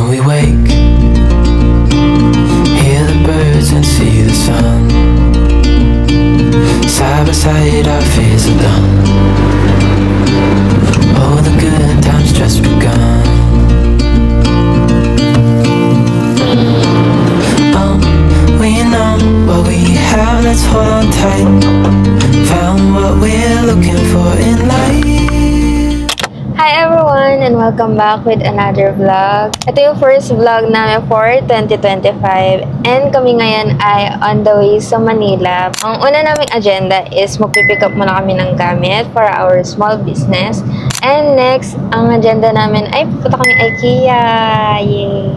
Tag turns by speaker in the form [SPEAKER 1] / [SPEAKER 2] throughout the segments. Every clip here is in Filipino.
[SPEAKER 1] we wake, hear the birds and see the sun. Side by side our fears are done. Oh, the good times just begun. Oh, we know what we have, let's hold on tight. Found what we're looking for in life.
[SPEAKER 2] Hi everyone and welcome back with another vlog. Ito yung first vlog namin for 2025 and kami ngayon ay on the way sa Manila. Ang una naming agenda is magpipick up muna kami ng gamit for our small business. And next, ang agenda namin ay pupunta kami IKEA. Yay!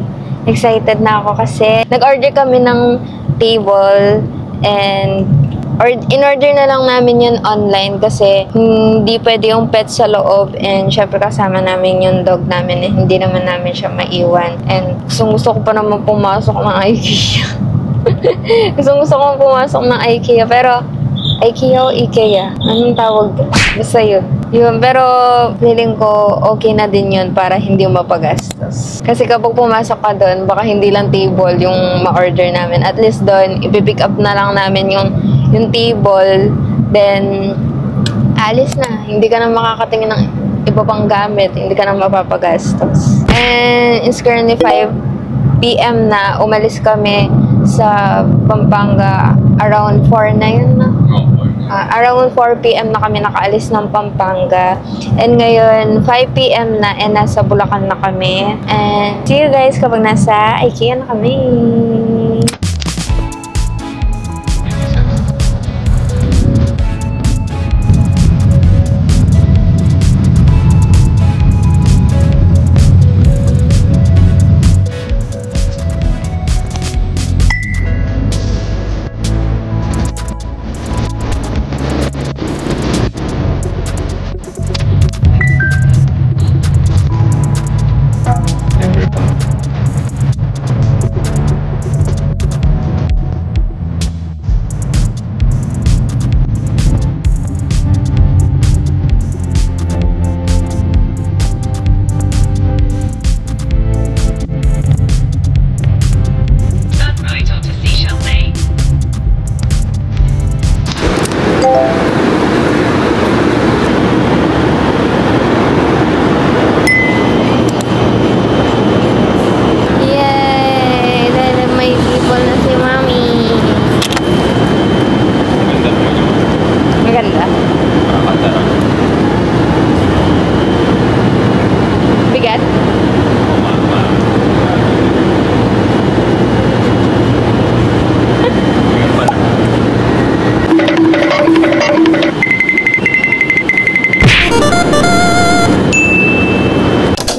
[SPEAKER 2] Excited na ako kasi nag-order kami ng table and in-order na lang namin yun online kasi hindi pwede yung pet sa loob and syempre kasama namin yung dog namin eh, hindi naman namin siya maiwan. And gusto ko pa naman pumasok ng IKEA. gusto ko pumasok ng IKEA pero IKEA o IKEA? Anong tawag? Basta yun. Pero feeling ko okay na din yun para hindi mapagastos. Kasi kapag pumasok ka doon, baka hindi lang table yung ma-order namin. At least doon, ipipick up na lang namin yung table, then alis na. Hindi ka na makakatingin ng iba pang gamit. Hindi ka na mapapagastos. And it's currently 5 PM na. Umalis kami sa Pampanga around 4 na yun na. Around 4 PM na kami nakaalis ng Pampanga. And ngayon, 5 PM na and nasa Bulacan na kami. And see you guys kapag nasa IKEA na kami.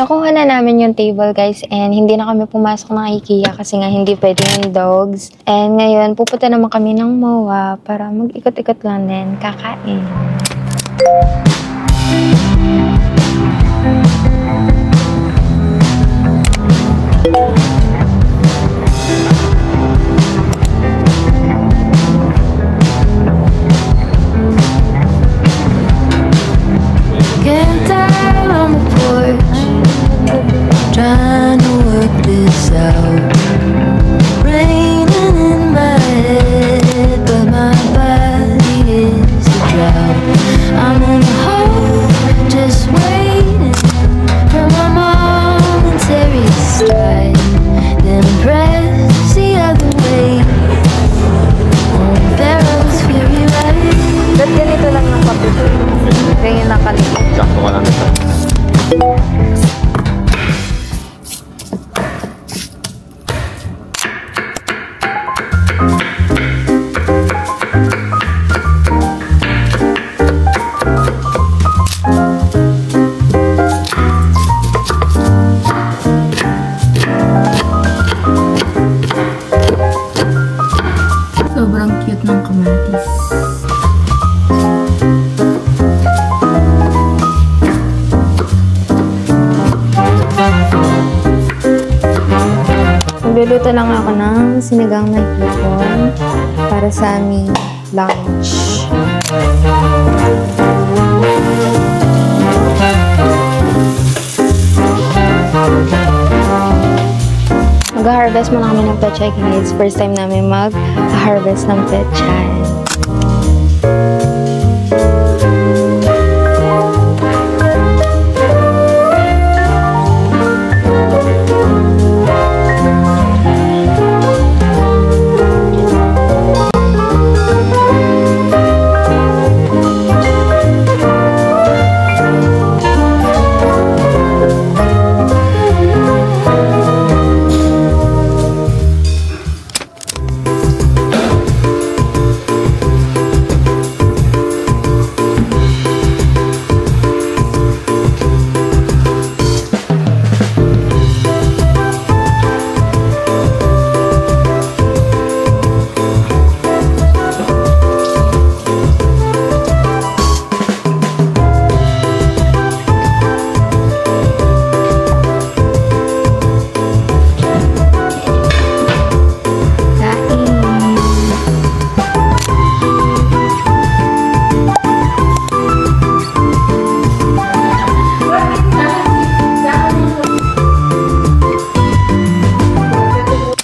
[SPEAKER 2] Nakuha na namin yung table guys and hindi na kami pumasok ng IKEA kasi nga hindi pwede yung dogs. And ngayon, pupunta naman kami ng MOA para mag-ikot-ikot lang din, kakain.
[SPEAKER 3] Trying to work this out. Raining in my head, but my body is a drought. I'm in a hole, just waiting for my momentary stride. Then press the other way on Pharaoh's fury ride.
[SPEAKER 2] Ba't ganito lang ng kapito? Ganyan lang kanito.
[SPEAKER 4] Sakto ka lang ito.
[SPEAKER 3] Sobrang cute ng kamatis.
[SPEAKER 2] Nagluluto lang ako ng sinigang na hipon para sa aming lunch. Mag-harvest muna kami ng pechay, guys. First time namin mag-harvest ng pechay.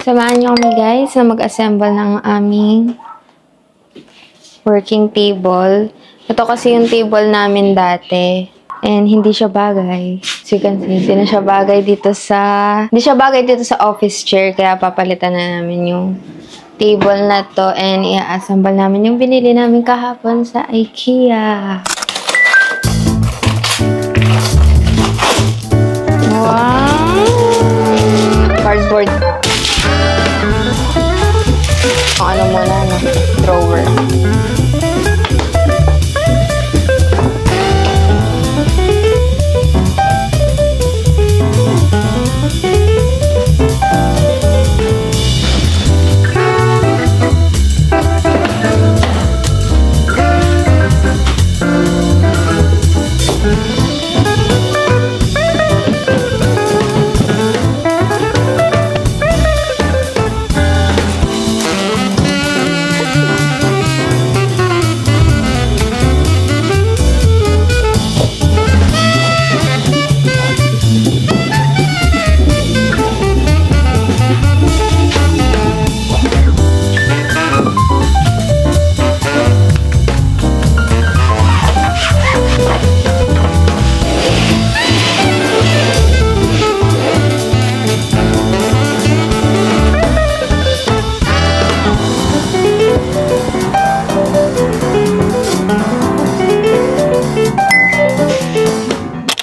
[SPEAKER 2] Samahan niyo kami, guys, na mag-assemble ng aming working table. Ito kasi yung table namin dati. And hindi siya bagay. So you can see, hindi siya bagay dito sa office chair. Kaya papalitan na namin yung table na to. And i-assemble namin yung binili namin kahapon sa IKEA. Wow! Cardboard. Ano muna, no? Drawer.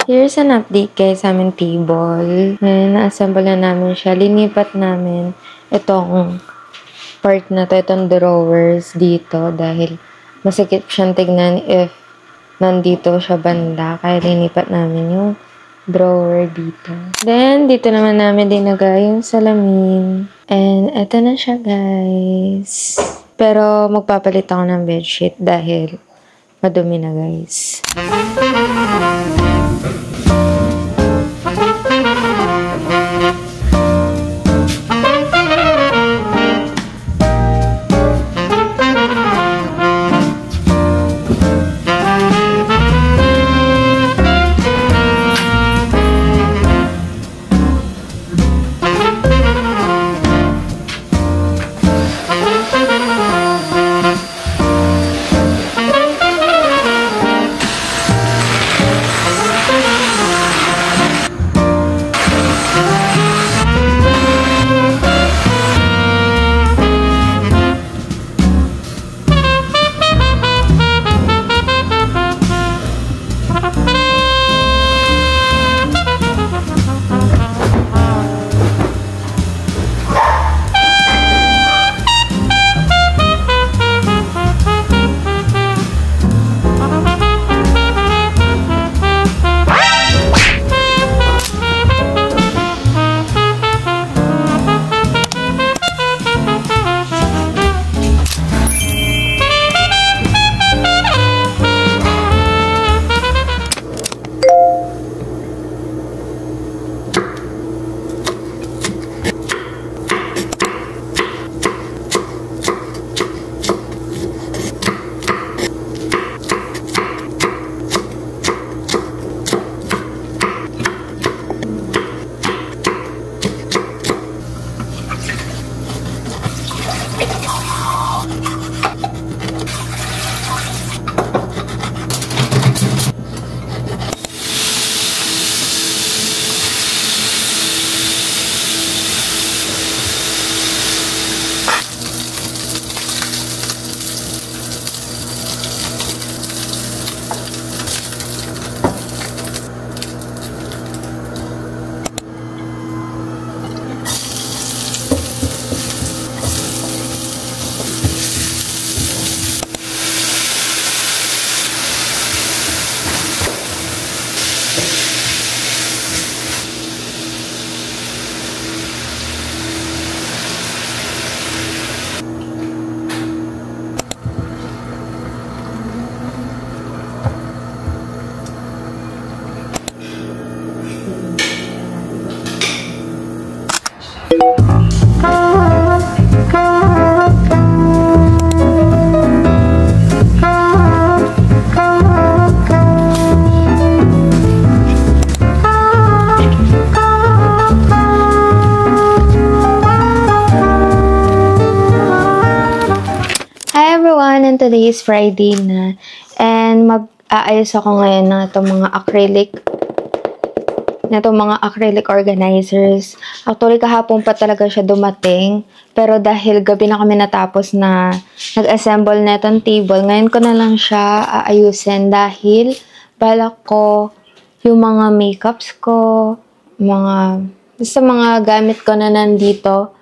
[SPEAKER 2] Here's an update, guys, sa aming table. Na-assemble na namin siya. Linipat namin itong part na to, itong drawers dito dahil masikip siyang tignan if nandito siya banda. Kaya linipat namin yung drawer dito. Then, dito naman namin dinagay yung salamin. And, eto na siya, guys. Pero, magpapalit ako ng bedsheet dahil madumi na, guys. everyone, today is Friday na and mag-aayos ako ngayon ng itong mga acrylic organizers. Actually, kahapon pa talaga siya dumating. Pero dahil gabi na kami natapos na nag-assemble na itong table, ngayon ko na lang siya aayusin dahil balak ko yung mga makeups ko, basta mga gamit ko na nandito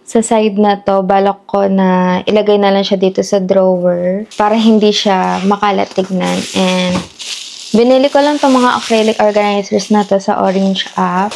[SPEAKER 2] sa side na to, balak ko na ilagay na lang siya dito sa drawer para hindi siya makalat tignan. And binili ko lang itong mga acrylic organizers na to sa Orange app.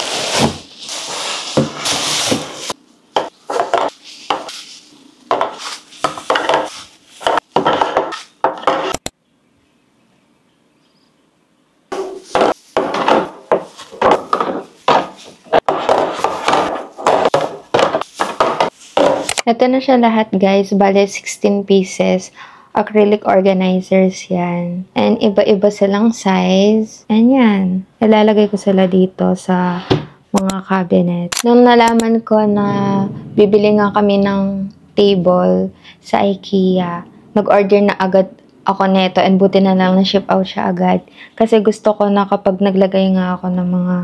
[SPEAKER 2] Ito na siya lahat, guys. Bale, 16 pieces. Acrylic organizers yan. And iba-iba silang size. And yan. Ilalagay ko sila dito sa mga cabinet. Nung nalaman ko na bibili nga kami ng table sa IKEA, nag-order na agad ako neto and buti na lang na-ship out siya agad. Kasi gusto ko na kapag naglagay nga ako ng mga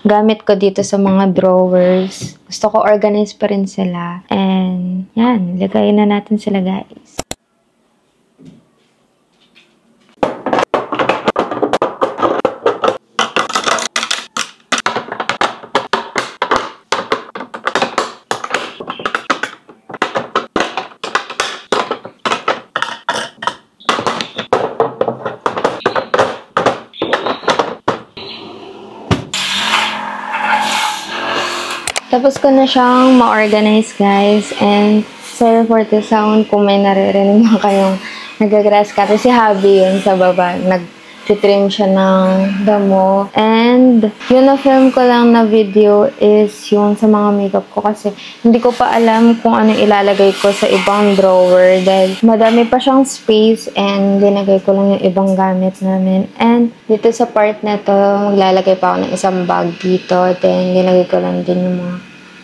[SPEAKER 2] gamit ko dito sa mga drawers, gusto ko organized pa rin sila. And yan, lagay na natin sila, guys. Tapos ko na siyang ma-organize, guys. And sorry for the sound kung may naririnig mo kayong nag-grass cut. Si Habi yun sa baba. Nag-trim siya ng damo. And yun na-film ko lang na video is yung sa mga makeup ko. Kasi hindi ko pa alam kung ano ilalagay ko sa ibang drawer. Dahil madami pa siyang space and linagay ko lang yung ibang gamit namin. And dito sa part na to, maglalagay pa ako ng isang bag dito. Then linagay ko lang din yung mga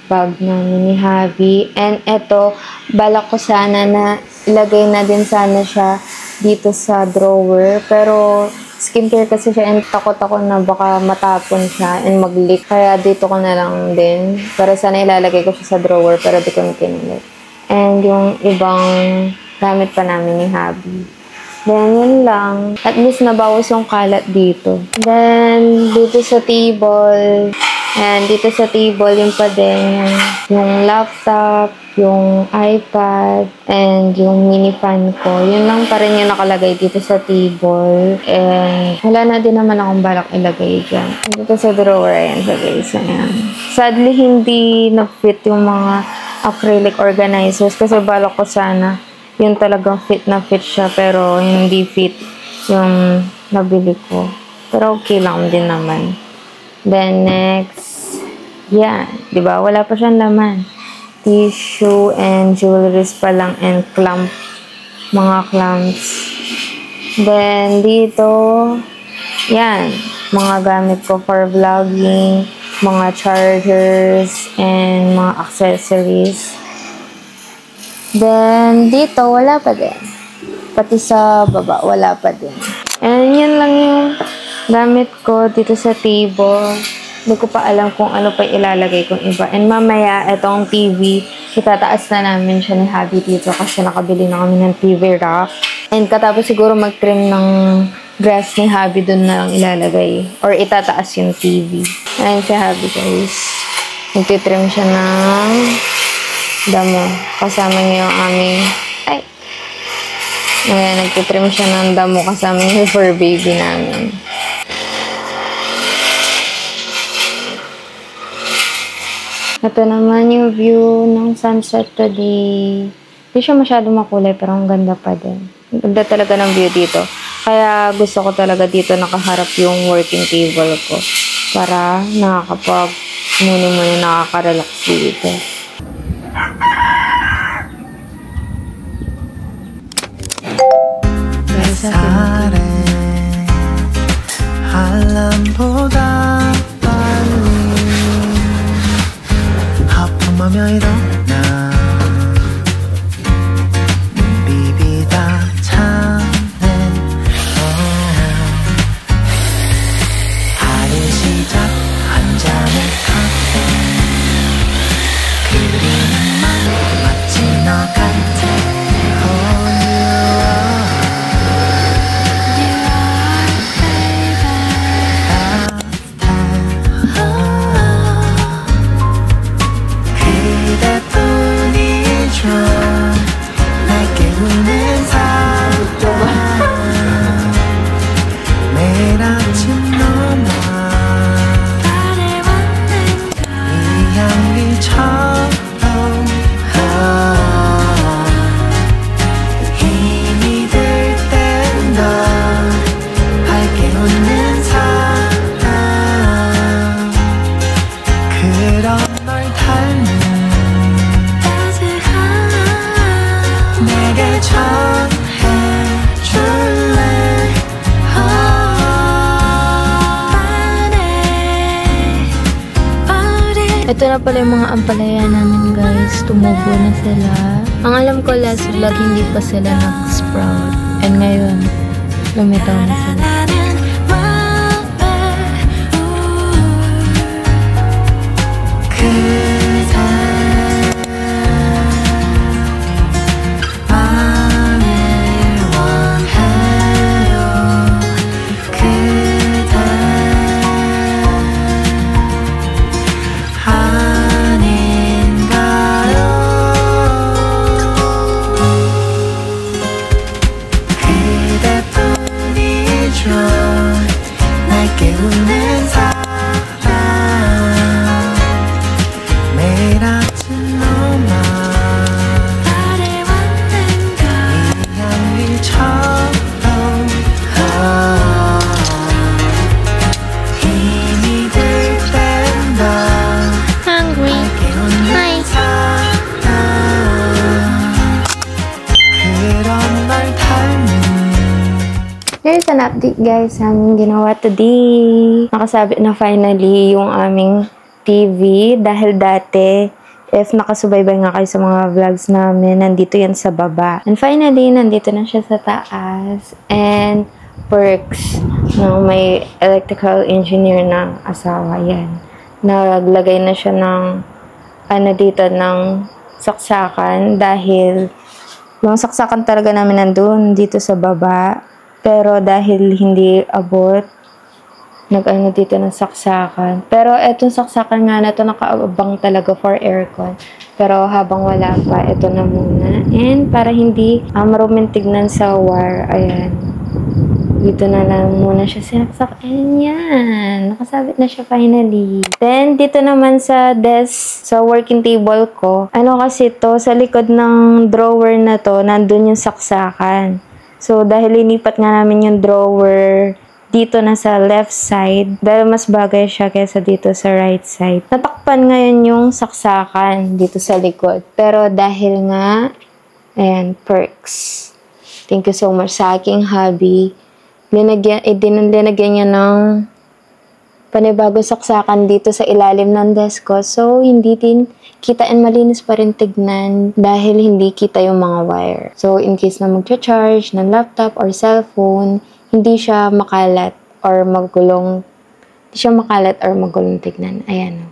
[SPEAKER 2] bag namin ni Habi. And eto, balak ko sana na ilagay na din sana siya dito sa drawer. Pero skincare kasi siya and takot ako na baka matapon siya and mag-leak. Kaya dito ko na lang din. Para sana ilalagay ko siya sa drawer pero di ko na pinulit. And yung ibang gamit pa namin ni Habi. Then, yun lang. At least nabawas yung kalat dito. Then, dito sa table, and dito sa table, yun pa din yung laptop, yung iPad, and yung mini fan ko. Yun lang pa rin yung nakalagay dito sa table. And wala na din naman akong balak ilagay dyan. Dito sa drawer, ayan, sa base, ayan. Sadly, hindi na-fit yung mga acrylic organizers kasi balak ko sana yung talagang fit na fit siya pero hindi fit yung nabili ko. Pero okay lang din naman. Then next, yan. Diba? Wala pa siyang laman. Tissue and jewelries pa lang and clamp. Mga clamps. Then dito, yan. Mga gamit ko for vlogging, mga chargers, and mga accessories. Then, dito, wala pa din. Pati sa baba, wala pa din. And yun lang yung gamit ko dito sa table. Hindi ko pa alam kung ano pa ilalagay kong iba. And mamaya, itong TV, itataas na namin siya ni Habi dito kasi nakabili na kami ng TV rack. And katapos siguro mag-trim ng grass ni Habi, dun na lang ilalagay. Or itataas yung TV. Ayan si Habi, guys. Nagtitrim siya ng damo. Kasama niya yung aming ayan, nagtitrim siya ng damo kasama yung fur baby namin. Ito naman yung view ng sunset today. Hindi siya masyado makulay pero ang ganda pa din. Ang ganda talaga ng view dito. Kaya gusto ko talaga dito nakaharap yung working table ko. Para muni-muni nakaka-relax dito.
[SPEAKER 1] 햇살에 알람보다 빨리 하품하며 일어나 눈 비비다 이야기처럼 힘이 들 땐 더 밝게 웃는 사람 그런 널 닮은 따스한 내게 전해줄래
[SPEAKER 2] Ito na pala yung mga ampalaya namin guys. Tumubo na sila. Ang alam ko last vlog hindi pa sila nag-sprout. And ngayon, lumitaw na sila. Here's an update guys sa aming ginawa today. Nakasabit na finally yung aming TV dahil dati if nakasubaybay nga kayo sa mga vlogs namin, nandito yan sa baba. And finally, nandito na siya sa taas. And perks ng may electrical engineer na asawa yan. Naglagay na siya ng dito ng saksakan dahil yung saksakan talaga namin nandun dito sa baba. Pero dahil hindi abot, nag-ano dito ng saksakan. Pero etong saksakan nga na to nakaabang talaga for aircon. Pero habang wala pa, ito na muna. And para hindi maruming tignan sa wire, ayan. Dito na lang muna siya sinaksak. And yan, nakasabit na siya finally. Then, dito naman sa desk, sa working table ko, kasi to, sa likod ng drawer na to, nandun yung saksakan. So, dahil linipat nga namin yung drawer dito na sa left side, dahil mas bagay siya kaysa dito sa right side. Natakpan ngayon yung saksakan dito sa likod. Pero dahil nga, ayan, perks. Thank you so much sa aking hubby. Dinalagyan niya ng panibagong saksakan dito sa ilalim ng desk ko. So, hindi din kita and malinis pa rin tignan dahil hindi kita yung mga wire. So, in case na magcha-charge ng laptop or cellphone, hindi siya makalat or magulong tignan. Ayan.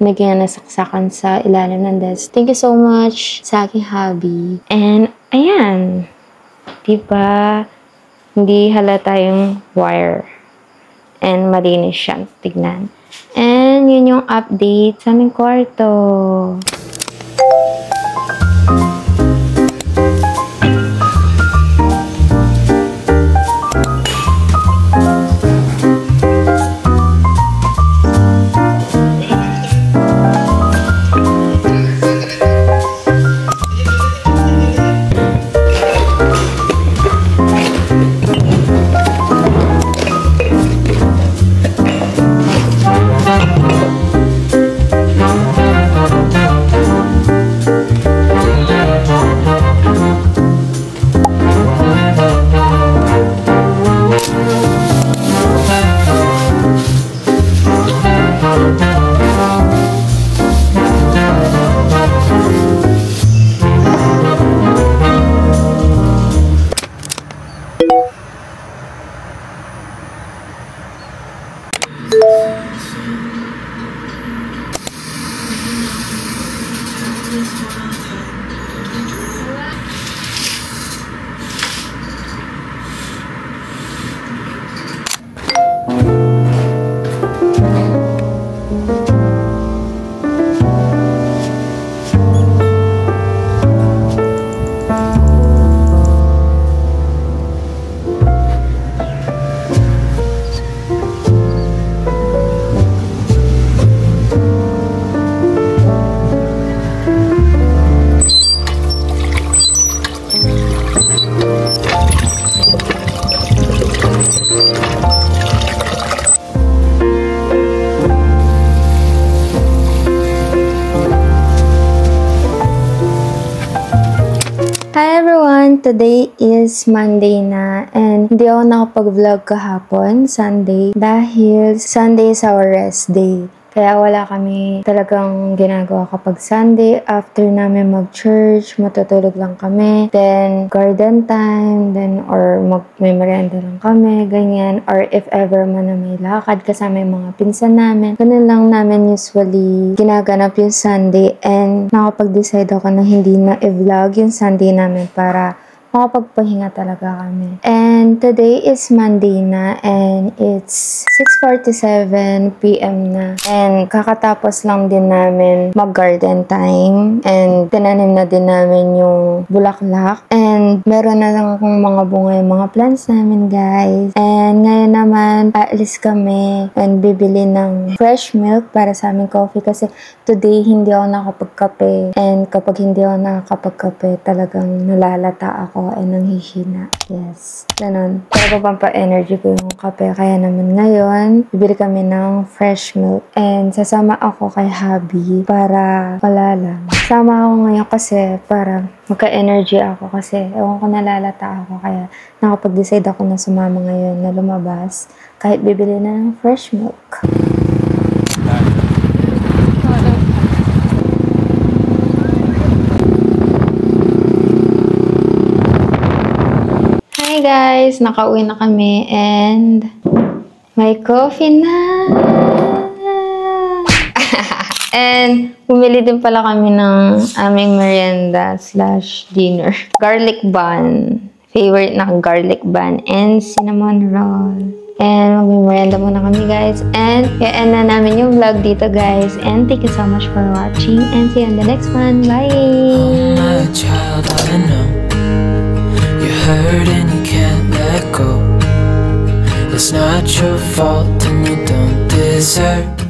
[SPEAKER 2] Nagyan na saksakan sa ilalim ng desk. Thank you so much sa aking hubby. And, ayan. Diba? Hindi halata yung wire. And malinis siya tignan. And yun yung update sa aming kwarto. everyone! Today is Monday na and hindi ako nakapag-vlog kahapon, Sunday, dahil Sunday is our rest day. Kaya wala kami talagang ginagawa kapag Sunday. After namin mag-church, matutulog lang kami. Then, garden time. Then, or may merienda lang kami. Ganyan. Or if ever man na may lakad kasama yung mga pinsan namin. Ganun lang namin usually ginaganap yung Sunday. And nakapag-decide ako na hindi na i-vlog yung Sunday namin para makapagpahinga talaga kami. And today is Monday na and it's 6:47 PM na. And kakatapos lang din namin mag-garden time. And tinanim na din namin yung bulaklak. And meron na lang akong mga bunga yung mga plants namin, guys. And ngayon naman, aalis kami and bibili ng fresh milk para sa aming coffee kasi today hindi ako nakapagkape. And kapag hindi ako nakakapagkape, talagang nalalata ako and nanghihina. Yes. Ganun. Pero pampa-energy ko yung kape. Kaya naman ngayon, bibili kami ng fresh milk. And sasama ako kay Habi para wala lang. Sama ako ngayon kasi para magka-energy ako kasi ewan ko nalalata ako. Kaya nakapag-decide ako na sumama ngayon na lumabas kahit bibili na ng fresh milk. Hi guys! Nakauwi na kami and may coffee na! And bumili din pala kami ng aming merienda / dinner. Garlic bun. Favorite na garlic bun and cinnamon roll. And mag-merienda muna kami guys. And i-end na namin yung vlog dito guys. And thank you so much for watching and see you on the next one. Bye!
[SPEAKER 1] Oh my child, I know you're hurt and you can't let go. It's not your fault and you don't deserve